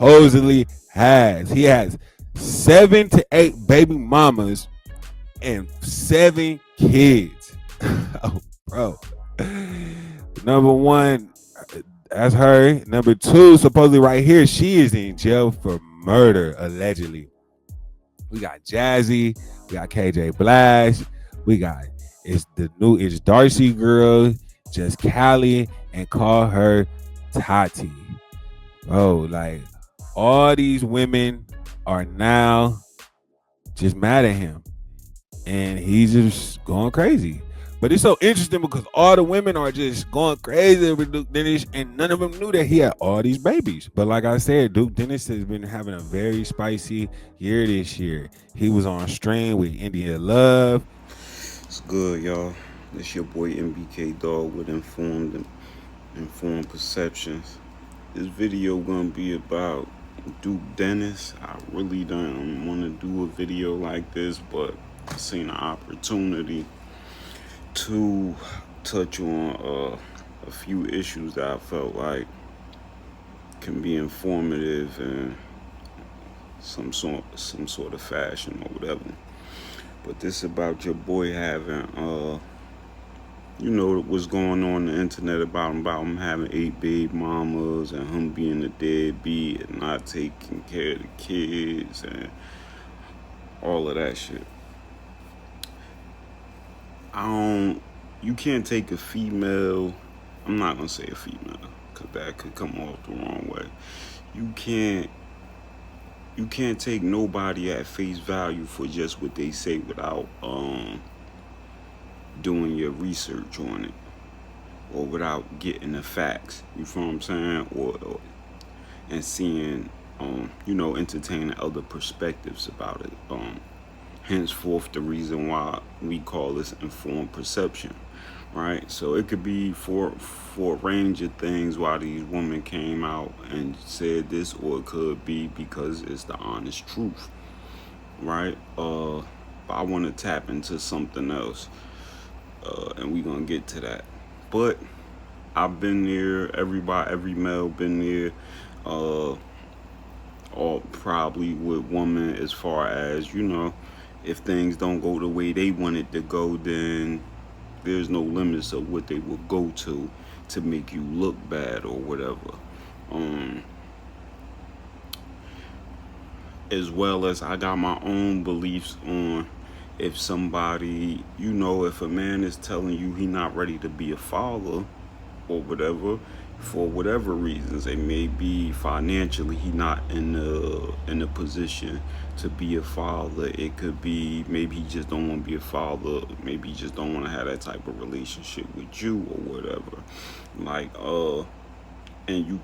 supposedly has. He has 7 to 8 baby mamas and 7 kids. Oh, bro. Number one, that's her. Number two, supposedly right here, she is in jail for murder, allegedly. We got Jazzy, we got KJ Blash, we got it's Darcy girl, just Callie, and call her Tati. Bro, like all these women are now just mad at him. And he's just going crazy. But it's so interesting because all the women are just going crazy with Duke Dennis, and none of them knew that he had all these babies. But like I said, Duke Dennis has been having a very spicy year this year. He was on stream with India Love. It's good, y'all. It's your boy MBK Dog with informed perceptions. This video gonna be about Duke Dennis. I really don't want to do a video like this, but I seen an opportunity to touch on a few issues that I felt like can be informative in some sort of fashion or whatever. But this about your boy having you know what's going on the internet about him having 8 baby mamas and him being a deadbeat and not taking care of the kids and all of that shit. You can't take a female, I'm not gonna say a female, cause that could come off the wrong way. You can't take nobody at face value for just what they say without doing your research on it or without getting the facts. You feel what I'm saying? Or and seeing entertaining other perspectives about it. Henceforth the reason why we call this informed perception. Right? So it could be for a range of things why these women came out and said this, or it could be because it's the honest truth. Right? But I want to tap into something else. And we're gonna get to that. But I've been there, every male been there, or probably with women as far as, if things don't go the way they want it to go, then there's no limits of what they will go to make you look bad or whatever. As well as I got my own beliefs on if somebody, if a man is telling you he not ready to be a father or whatever, for whatever reasons, it may be financially he not in a position to be a father. It could be maybe he just don't want to be a father. Maybe he just don't want to have that type of relationship with you or whatever. Like and you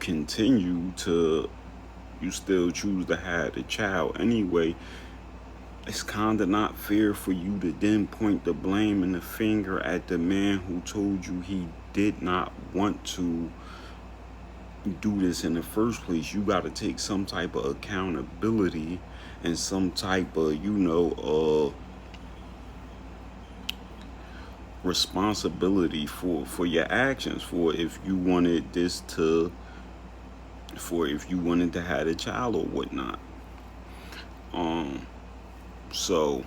still choose to have the child anyway. It's kind of not fair for you to then point the blame and the finger at the man who told you he did not want to do this in the first place. You got to take some type of accountability and some type of, responsibility for your actions, for if you wanted to have a child or whatnot. So,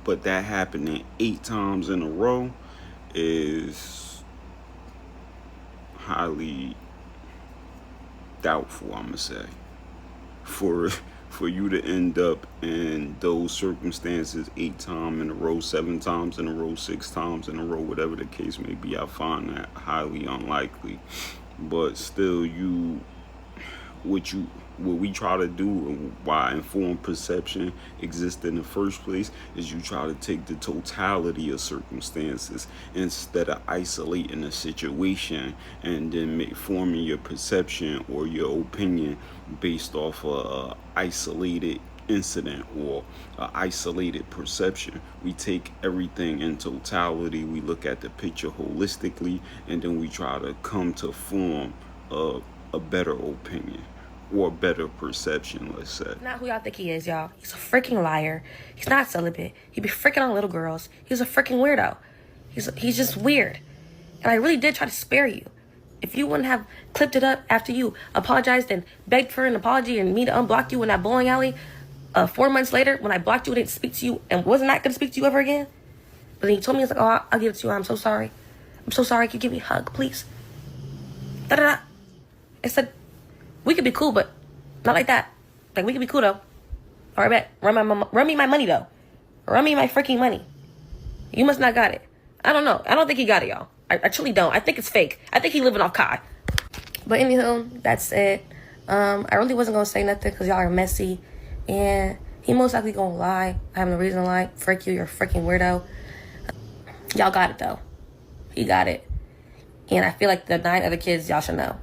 but that happening 8 times in a row is highly doubtful, I'm gonna say. For you to end up in those circumstances 8 times in a row, 7 times in a row, 6 times in a row, whatever the case may be, I find that highly unlikely. But still, what we try to do and why informed perception exists in the first place is you try to take the totality of circumstances instead of isolating a situation and then forming your perception or your opinion based off a isolated incident or isolated perception. We take everything in totality, we look at the picture holistically, and then we try to come to form a better opinion or better perception, let's say. Not who y'all think he is, y'all. He's a freaking liar. He's not celibate. He be freaking on little girls. He's a freaking weirdo. He's just weird. And I really did try to spare you. If you wouldn't have clipped it up after you apologized and begged for an apology and me to unblock you in that bowling alley, 4 months later, when I blocked you, I didn't speak to you and was not going to speak to you ever again. But then you told me, it's like, oh, I'll give it to you. I'm so sorry. I'm so sorry. Can you give me a hug, please? Da-da-da. I said, we could be cool, but not like that. Like, we could be cool, though. All right, bet. Run me my money, though. Run me my freaking money. You must not got it. I don't know. I don't think he got it, y'all. I truly don't. I think it's fake. I think he living off Kai. But anywho, that's it. I really wasn't going to say nothing because y'all are messy. And he most likely going to lie. I have no reason to lie. Frick you. You're a freaking weirdo. Y'all got it, though. He got it. And I feel like the 9 other kids, y'all should know.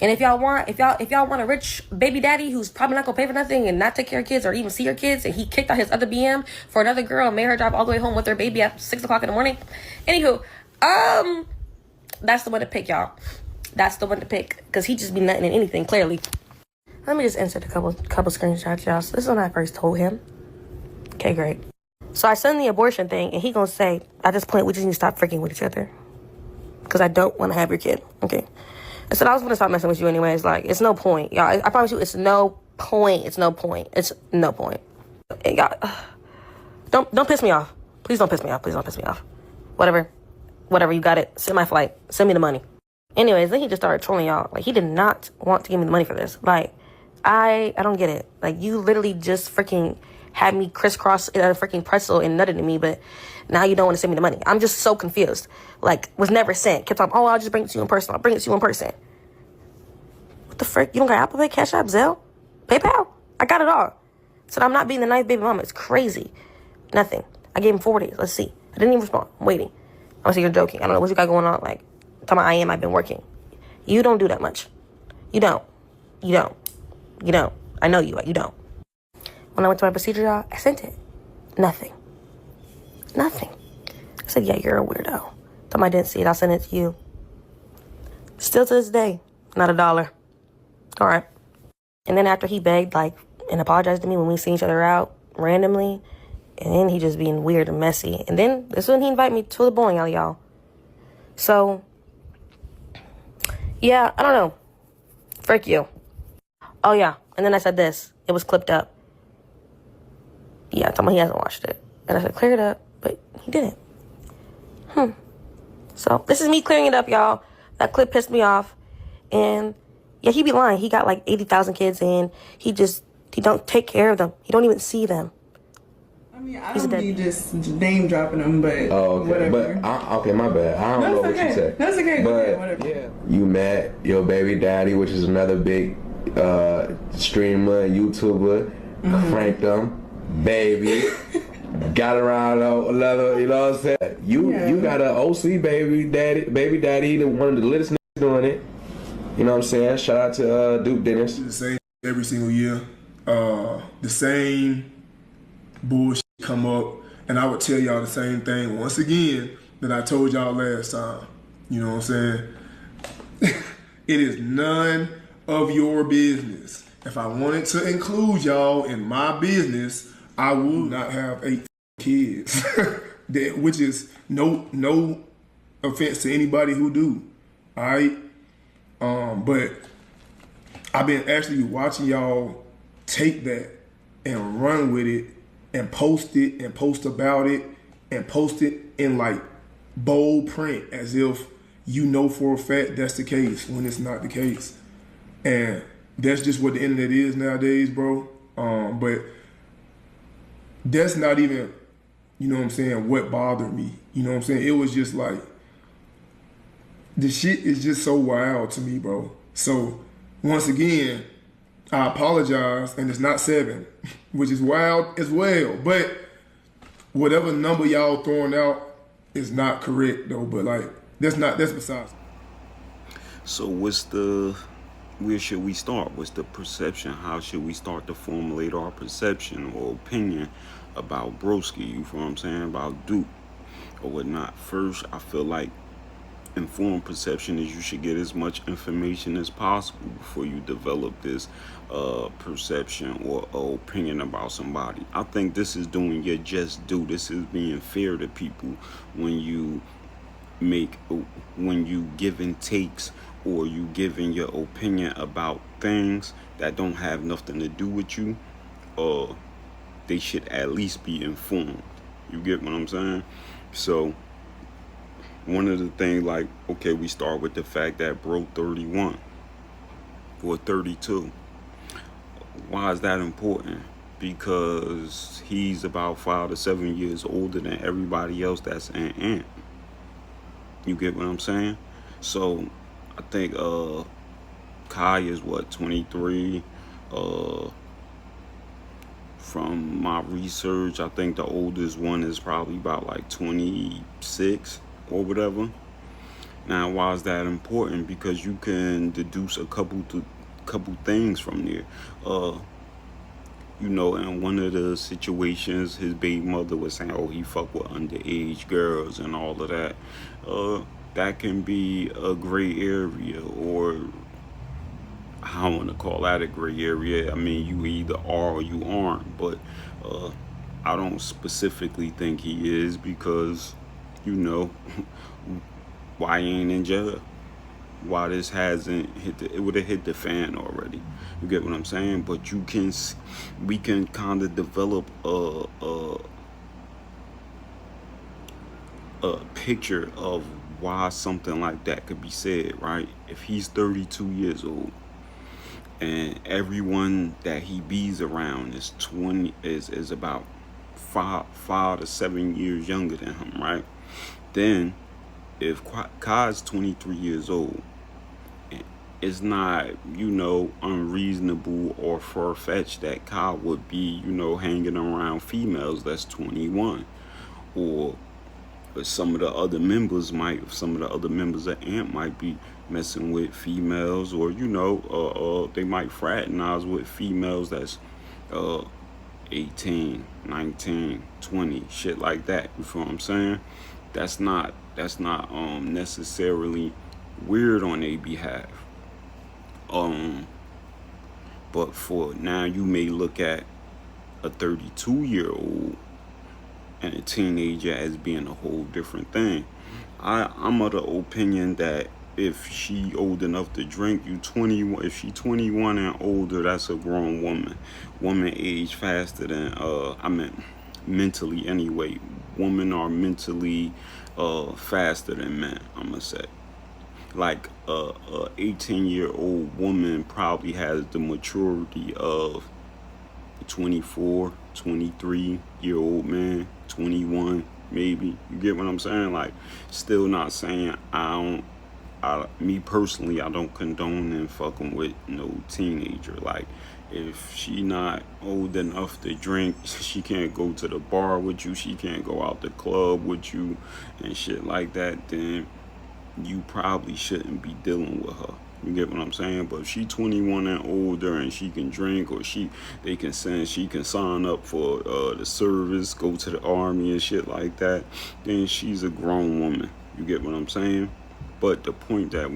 And if y'all want a rich baby daddy who's probably not gonna pay for nothing and not take care of kids or even see your kids, and he kicked out his other BM for another girl and made her drive all the way home with their baby at 6 o'clock in the morning. Anywho, that's the one to pick, y'all. That's the one to pick because he just be nutting in anything. Clearly. Let me just insert a couple screenshots, y'all. So this is when I first told him. Okay, great. So I send the abortion thing, and he gonna say, at this point, we just need to stop freaking with each other because I don't want to have your kid. Okay. I said I was gonna stop messing with you anyways. Like, it's no point, y'all. I promise you, it's no point. It's no point. It's no point. Y'all, don't piss me off. Please don't piss me off. Please don't piss me off. Whatever, you got it. Send my flight. Send me the money. Anyways, then he just started trolling y'all. Like, he did not want to give me the money for this. Like, I don't get it. Like, you literally just freaking had me crisscross in a freaking pretzel and nutted at me, but now you don't want to send me the money. I'm just so confused. Like, was never sent. Kept on, oh, I'll just bring it to you in person. I'll bring it to you in person. What the frick? You don't got Apple Pay, Cash App, Zelle, PayPal? I got it all. Said I'm not being the ninth baby mama. It's crazy. Nothing. I gave him 4 days. Let's see. I didn't even respond. I'm waiting. I'm gonna say you're joking. I don't know what you got going on. Like, talking about I've been working. You don't do that much. You don't. I know you don't. When I went to my procedure, y'all, I sent it. Nothing. I said, yeah, you're a weirdo. Tell me I didn't see it. I'll send it to you. Still to this day, not $1. All right. And then after he begged, like, and apologized to me when we seen each other out randomly, and then he just being weird and messy. And then this is when he invited me to the bowling alley, y'all. So, yeah, I don't know. Frick you. Oh, yeah. And then I said this. It was clipped up. Yeah, I told him he hasn't watched it. And I said, clear it up. But he didn't. So, this is me clearing it up, y'all. That clip pissed me off. And, yeah, he be lying. He got like 80,000 kids in. He don't take care of them. He don't even see them. I mean, I don't be just name dropping them, but whatever. But, okay, my bad. I don't know what you said. That's okay. But, whatever. Yeah. You met your baby daddy, which is another big streamer and YouTuber. Franked them. Baby. Got around another, you know what I'm saying? You got an OC baby daddy, one of the littest niggas doing it. You know what I'm saying? Shout out to Duke Dennis. The same every single year. The same bullshit come up, and I would tell y'all the same thing once again that I told y'all last time. You know what I'm saying? It is none of your business. If I wanted to include y'all in my business, I would not have 8 kids, which is no offense to anybody who do. All right, but I've been actually watching y'all take that and run with it and post it and post about it and post it in like bold print as if you know for a fact that's the case when it's not the case. And that's just what the internet is nowadays, bro. But that's not even, you know what I'm saying, what bothered me. You know what I'm saying? It was just like, the shit is just so wild to me, bro. So, once again, I apologize, and it's not 7, which is wild as well. But whatever number y'all throwing out is not correct, though. But, like, that's besides. So where should we start? What's the perception? How should we start to formulate our perception or opinion about Broski, you feel what I'm saying, about Duke or whatnot? First, I feel like informed perception is you should get as much information as possible before you develop this perception or opinion about somebody. I think this is doing your just due. This is being fair to people when you make when you giving takes or you giving your opinion about things that don't have nothing to do with you, they should at least be informed. You get what I'm saying? So one of the things, like, okay, we start with the fact that bro 31 or 32. Why is that important? Because he's about 5 to 7 years older than everybody else that's an ant. You get what I'm saying? So I think Kai is what, 23. From my research, I think the oldest one is probably about like 26 or whatever. Now, why is that important? Because you can deduce a couple things from there. You know, in one of the situations, his baby mother was saying, oh, he fuck with underage girls and all of that. That can be a gray area, or I don't want to call that a gray area. I mean, you either are or you aren't, but I don't specifically think he is, because, you know, why he ain't in jail? Why this hasn't hit it would have hit the fan already. You get what I'm saying? But we can kind of develop a picture of why something like that could be said, right? If he's 32 years old and everyone that he bees around is about 5 to 7 years younger than him, right? Then if Kai's 23 years old, it's not, you know, unreasonable or far-fetched that Kai would be, you know, hanging around females that's 21, or some of the other members of AMP might be messing with females, or, you know, they might fraternize with females that's 18, 19, 20, shit like that. You feel what I'm saying? That's not necessarily weird on their behalf. But for now, you may look at a 32-year-old and a teenager as being a whole different thing. I'm of the opinion that if she old enough to drink, if she 21 and older, that's a grown woman. Women age faster than I mean, mentally anyway. Women are mentally faster than men, I'm gonna say. Like a 18-year-old woman probably has the maturity of a 24, 23-year-old man, 21 maybe. You get what I'm saying? Like, still not saying me personally, I don't condone and fucking with no teenager. Like, if she not old enough to drink, she can't go to the bar with you, she can't go out the club with you and shit like that, then you probably shouldn't be dealing with her. You get what I'm saying? But if she 21 and older and she can drink, or she can sign up for the service, go to the army and shit like that, then she's a grown woman. You get what I'm saying? But the point that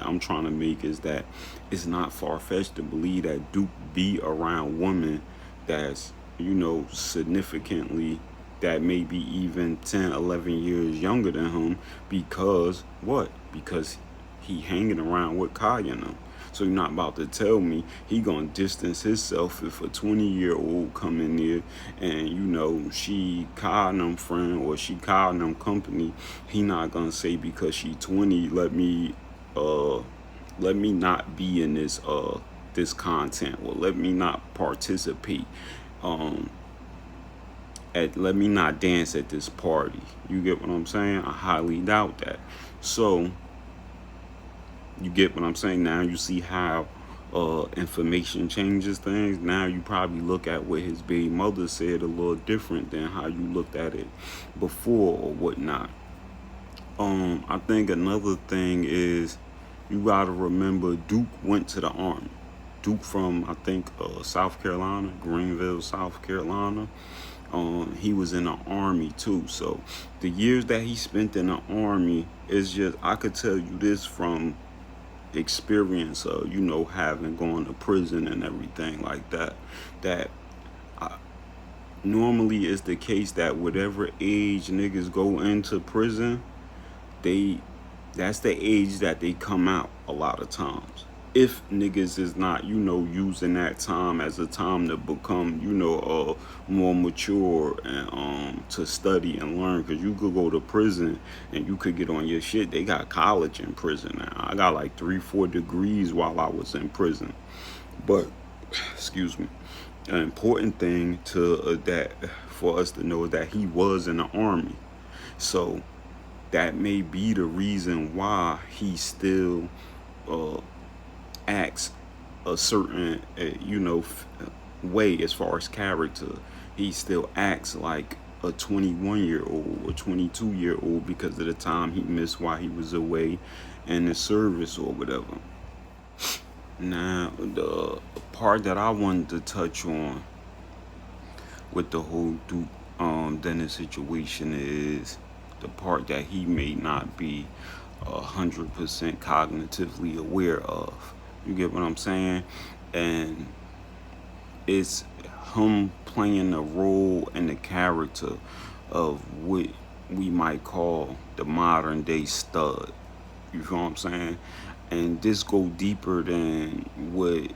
I'm trying to make is that it's not far-fetched to believe that Duke be around women that's, you know, significantly, that may be even 10, 11 years younger than him, because what? Because he hanging around with Kai and them. So you're not about to tell me he gonna distance himself if a 20-year-old come in there and, you know, she Kai and them friend, or she Kai and them company, he not gonna say because she 20, let me not be in this this content, or let me not participate, let me not dance at this party. You get what I'm saying? I highly doubt that. So you get what I'm saying? Now you see how information changes things. Now you probably look at what his baby mother said a little different than how you looked at it before or whatnot. I think another thing is, you gotta remember Duke went to the army. Duke from, I think, South Carolina, Greenville, South Carolina. He was in the army too. So the years that he spent in the army is just, I could tell you this from experience of, you know, having gone to prison and everything like that, that normally it's the case that whatever age niggas go into prison, that's the age that they come out a lot of times. If niggas is not, using that time as a time to become, more mature and to study and learn, because you could go to prison and you could get on your shit. They got college in prison now. I got like 3-4 degrees while I was in prison. But excuse me, an important thing to that for us to know is that he was in the army, so that may be the reason why he still acts a certain way as far as character. He still acts like a 21-year-old or 22-year-old because of the time he missed while he was away in the service or whatever. Now, the part that I wanted to touch on with the whole Duke Dennis situation is the part that he may not be 100% cognitively aware of. You get what I'm saying? And it's him playing a role in the character of what we might call the modern day stud. You feel what I'm saying? And this go deeper than what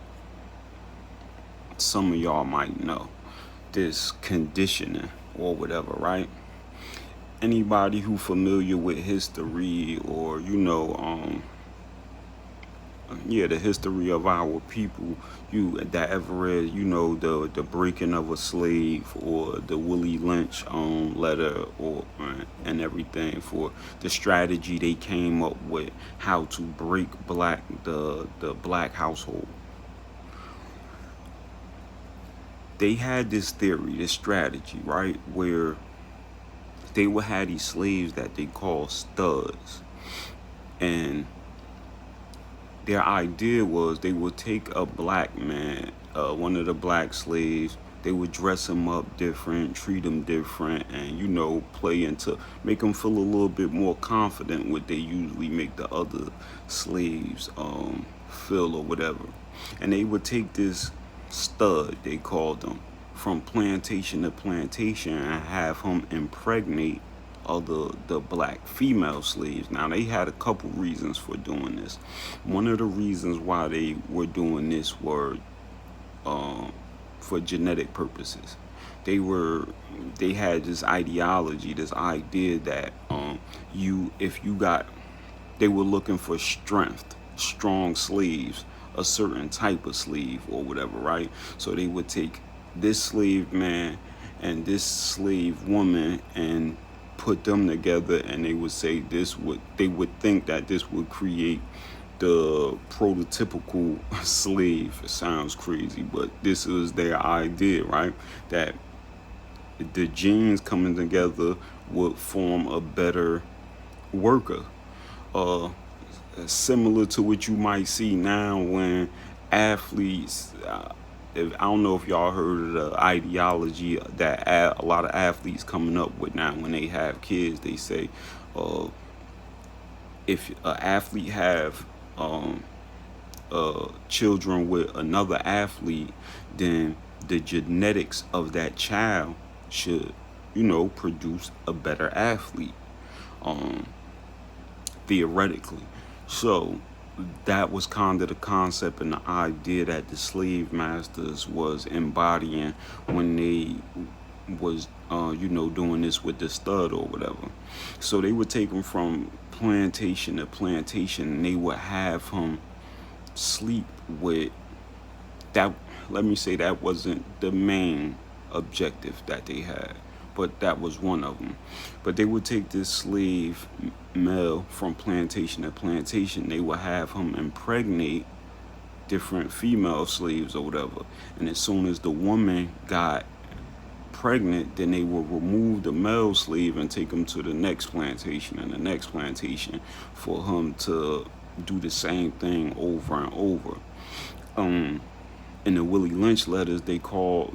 some of y'all might know. This conditioning or whatever, right? Anybody who familiar with history or, the history of our people, that ever read, the breaking of a slave or the Willie Lynch letter or and everything, for the strategy they came up with how to break the black household. They had this theory, this strategy, right, where they would have these slaves that they call studs, and their idea was they would take a black man, one of the black slaves, they would dress him up different, treat him different, and, make him feel a little bit more confident what they usually make the other slaves feel or whatever. And they would take this stud, they called them, from plantation to plantation and have him impregnate the black female slaves. Now, they had a couple reasons for doing this. One of the reasons why they were doing this were for genetic purposes. They had this ideology, this idea that they were looking for strong slaves, a certain type of slave or whatever, right? So they would take this slave man and this slave woman and put them together, and they would say they would think that this would create the prototypical slave. It sounds crazy, but this is their idea, right? That the genes coming together would form a better worker. Similar to what you might see now when athletes, I don't know if y'all heard of the ideology that a lot of athletes coming up with now when they have kids. They say if an athlete have children with another athlete, then the genetics of that child should, produce a better athlete, theoretically. So that was kind of the concept and the idea that the slave masters was embodying when they was, doing this with the stud or whatever. So they would take him from plantation to plantation, and they would have him sleep with that. Let me say that wasn't the main objective that they had, but that was one of them. But they would take this slave male from plantation to plantation. They would have him impregnate different female slaves or whatever. And as soon as the woman got pregnant, then they would remove the male slave and take him to the next plantation and the next plantation for him to do the same thing over and over. In the Willie Lynch letters, they call,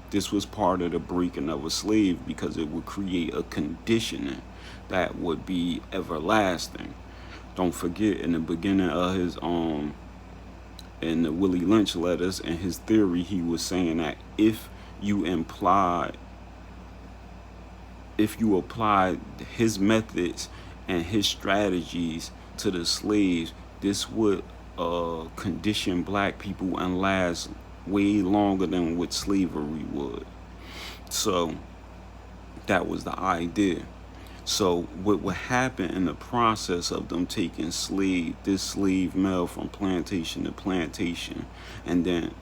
this was part of the breaking of a slave because it would create a conditioning that would be everlasting. Don't forget, in the beginning of his in the Willie Lynch letters and his theory, he was saying that if you apply his methods and his strategies to the slaves, this would condition black people and last way longer than what slavery would. So that was the idea. So what would happen in the process of them taking this slave male from plantation to plantation, and then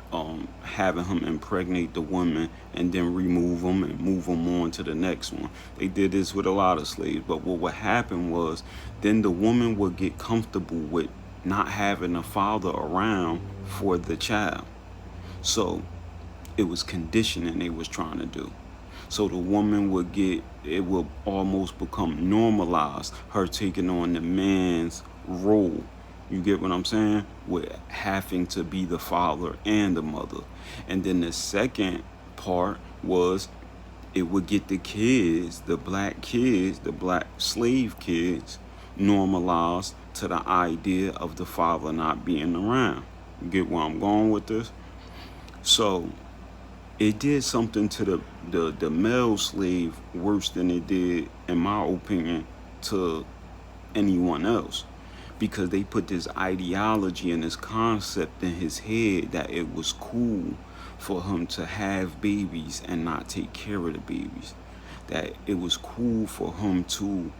having him impregnate the woman and then remove them and move them on to the next one. They did this with a lot of slaves, but what would happen was then the woman would get comfortable with not having a father around for the child. So it was conditioning they was trying to do. So the woman it will almost become normalized, her taking on the man's role. You get what I'm saying? With having to be the father and the mother. And then the second part was it would get the kids, the black slave kids, normalized to the idea of the father not being around. You get where I'm going with this? So it did something to the male slave worse than it did, in my opinion, to anyone else, because they put this ideology and this concept in his head that it was cool for him to have babies and not take care of the babies, that it was cool for him to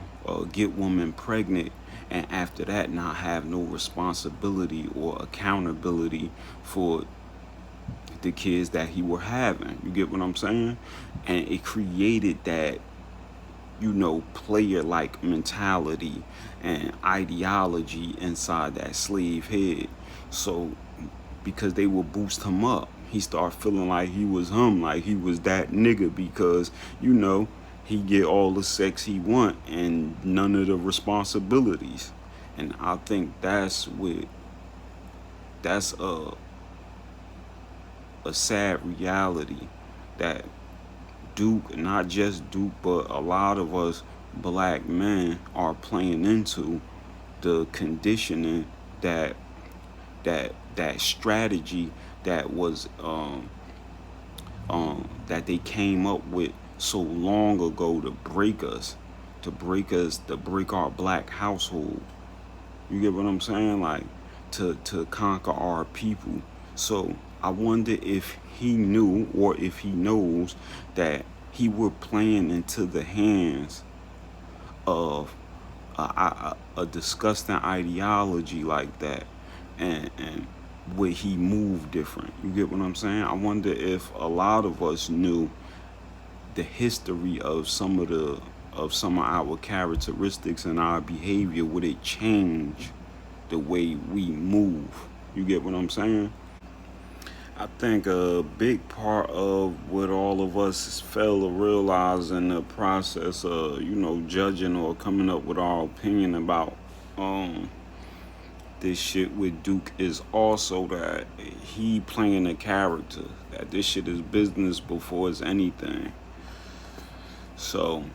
get women pregnant and after that not have no responsibility or accountability for the kids that he were having. You get what I'm saying? And it created that, player-like mentality and ideology inside that slave head. So because they would boost him up, he started feeling like he was him, like he was that nigga, because he get all the sex he want and none of the responsibilities. And I think that's a sad reality that Duke, not just Duke, but a lot of us black men are playing into, the conditioning that strategy that was that they came up with so long ago to break our black household. You get what I'm saying? Like to conquer our people. So I wonder if he knew, or if he knows, that he were playing into the hands of a disgusting ideology like that, and would he move different? You get what I'm saying? I wonder if a lot of us knew the history of some of our characteristics and our behavior. Would it change the way we move? You get what I'm saying? I think a big part of what all of us fail to realize in the process of, judging or coming up with our opinion about this shit with Duke is also that he playing a character, that this shit is business before it's anything. So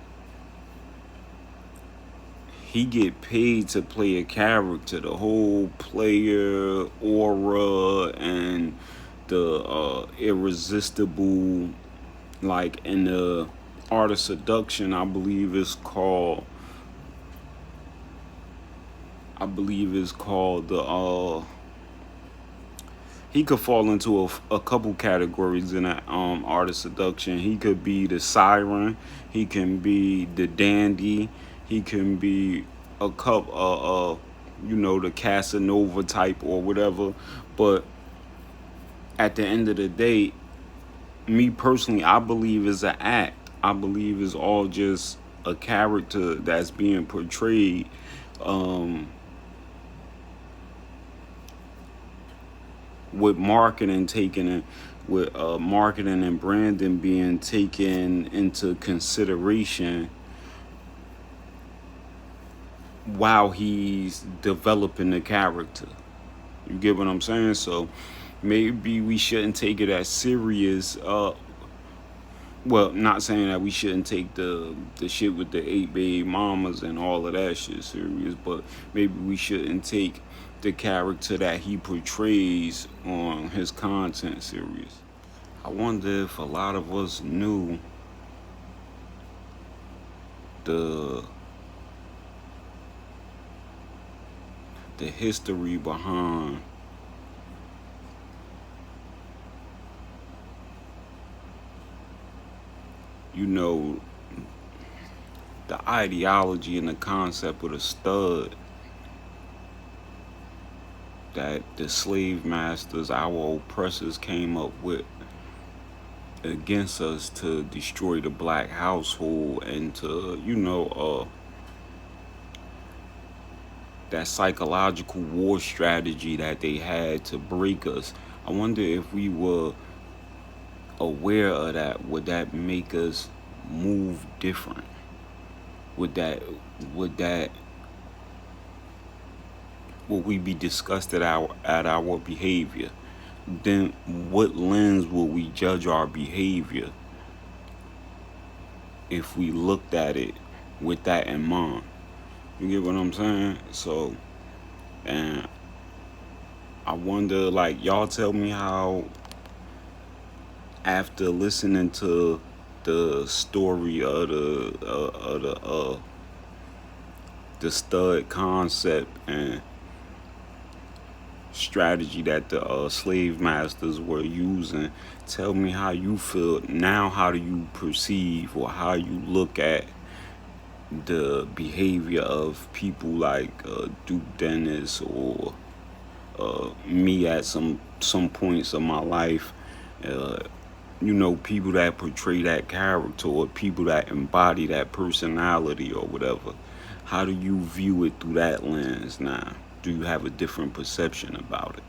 he get paid to play a character. The whole player aura and the irresistible, like in the art of seduction, I believe it's called the he could fall into a couple categories in that art of seduction. He could be the siren, he can be the dandy, he can be a couple the Casanova type or whatever. But at the end of the day, me personally, I believe it's an act. I believe it's all just a character that's being portrayed. With marketing and branding being taken into consideration while he's developing the character. You get what I'm saying? So maybe we shouldn't take it as serious. Well, not saying that we shouldn't take the shit with the 8 baby mamas and all of that shit serious, but maybe we shouldn't take the character that he portrays on his content serious. I wonder if a lot of us knew the the history behind the ideology and the concept of the stud that the slave masters, our oppressors, came up with against us to destroy the black household and to, that psychological war strategy that they had to break us. I wonder if we were aware of that, would that make us move different? Would we be disgusted at our behavior? Then what lens will we judge our behavior if we looked at it with that in mind? You get what I'm saying? So, and I wonder, like, y'all tell me how, after listening to the story of the stud concept and strategy that the slave masters were using, tell me how you feel now. How do you perceive, or how you look at the behavior of people like Duke Dennis or me at some points of my life? People that portray that character, or people that embody that personality or whatever. How do you view it through that lens now? Do you have a different perception about it?